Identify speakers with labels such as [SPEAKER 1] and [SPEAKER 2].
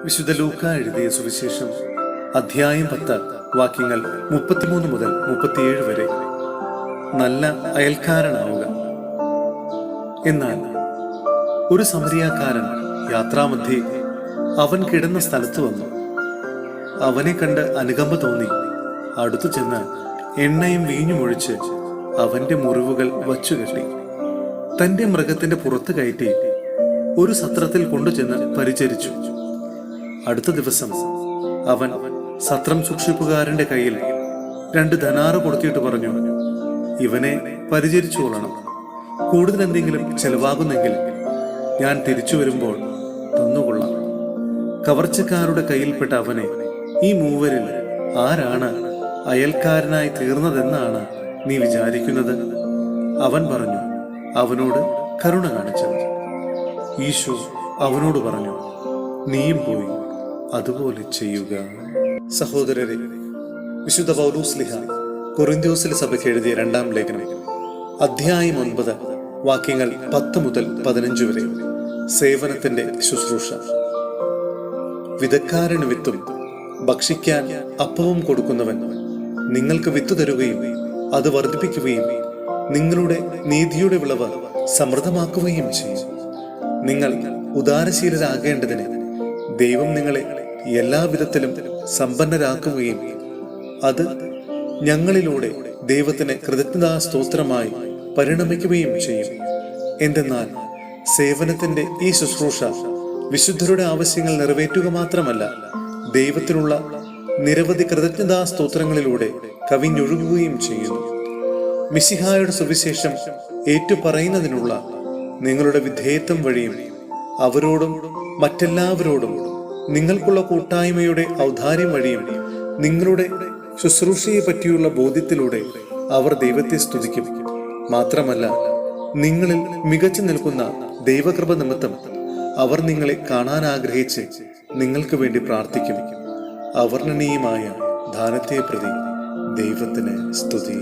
[SPEAKER 1] വിശുദ്ധ ലൂക്ക എഴുതിയ സുവിശേഷം അധ്യായം 10 വാക്യങ്ങൾ 33 മുതൽ 37 വരെ. നല്ല അയൽക്കാരനാവുക. എന്നാൽ ഒരു സമരിയാക്കാരൻ യാത്രാമധ്യേ അവൻ കിടന്ന സ്ഥലത്ത് വന്നു. അവനെ കണ്ട് അനുകമ്പ തോന്നി അടുത്തു ചെന്ന് എണ്ണയും വീഞ്ഞുമൊഴിച്ച് അവന്റെ മുറിവുകൾ വച്ചുകെട്ടി തന്റെ മൃഗത്തിന്റെ പുറത്ത് കയറ്റി ഒരു സത്രത്തിൽ കൊണ്ടുചെന്ന് പരിചരിച്ചു. അടുത്ത ദിവസം അവൻ സത്രം സൂക്ഷിപ്പുകാരന്റെ കയ്യിൽ 2 ധനാറ് കൊടുത്തിട്ട് പറഞ്ഞു, ഇവനെ പരിചരിച്ചു കൊള്ളണം. കൂടുതൽ എന്തെങ്കിലും ചെലവാകുന്നെങ്കിൽ ഞാൻ തിരിച്ചു വരുമ്പോൾ തന്നുകൊള്ളാം. കവർച്ചക്കാരുടെ കയ്യിൽപ്പെട്ട അവനെ ഈ മൂവരിൽ ആരാണ് അയൽക്കാരനായി തീർന്നതെന്നാണ് നീ വിചാരിക്കുന്നത്? അവൻ പറഞ്ഞു, അവനോട് കരുണ കാണിച്ചവൻ. ഈശോ അവനോട് പറഞ്ഞു, നീയും പോയി അതുപോലെ ചെയ്യുക. സഹോദരരെ, വിശുദ്ധ പൗലോസ്ലീഹ കൊറിന്ത്യോസിലെ സഭയ്ക്ക് എഴുതിയ 2-ാം ലേഖനം അധ്യായം 9 വാക്യങ്ങൾ 10 മുതൽ 15 വരെ. സേവനത്തിന്റെ ശുശ്രൂഷ. വിതക്കാരന് വിത്തും ഭക്ഷിക്കാൻ അപ്പവും കൊടുക്കുന്നവൻ നിങ്ങൾക്ക് വിത്ത് തരുകയും അത് വർദ്ധിപ്പിക്കുകയും നിങ്ങളുടെ നീതിയുടെ വിളവ് സമൃദ്ധമാക്കുകയും ചെയ്യും. നിങ്ങൾ ഉദാരശീലരാകേണ്ടതിന് ദൈവം നിങ്ങളെ എല്ലാവിധത്തിലും സമ്പന്നരാക്കുകയും അത് ഞങ്ങളിലൂടെ ദൈവത്തിന് കൃതജ്ഞതാ സ്തോത്രമായി പരിണമിക്കുകയും ചെയ്യും. എന്തെന്നാൽ സേവനത്തിന്റെ ഈ ശുശ്രൂഷ വിശുദ്ധരുടെ ആവശ്യങ്ങൾ നിറവേറ്റുക മാത്രമല്ല, ദൈവത്തിനുള്ള നിരവധി കൃതജ്ഞതാ സ്തോത്രങ്ങളിലൂടെ കവിഞ്ഞൊഴുകുകയും ചെയ്യുന്നു. മിശിഹായുടെ സുവിശേഷം ഏറ്റുപറയുന്നതിനുള്ള നിങ്ങളുടെ വിധേയത്വം വഴിയും അവരോടും മറ്റെല്ലാവരോടും നിങ്ങൾക്കുള്ള കൂട്ടായ്മയുടെ ഔദാര്യം വഴിയും നിങ്ങളുടെ ശുശ്രൂഷയെ പറ്റിയുള്ള ബോധ്യത്തിലൂടെ അവർ ദൈവത്തെ സ്തുതിക്കും. മാത്രമല്ല, നിങ്ങളിൽ മികച്ചു നിൽക്കുന്ന ദൈവകൃപ നിമിത്തം അവർ നിങ്ങളെ കാണാൻ ആഗ്രഹിച്ച് നിങ്ങൾക്ക് വേണ്ടി പ്രാർത്ഥിക്കും. അവർണ്ണനീയമായ ദാനത്തെ പ്രതി ദൈവത്തിന് സ്തുതി.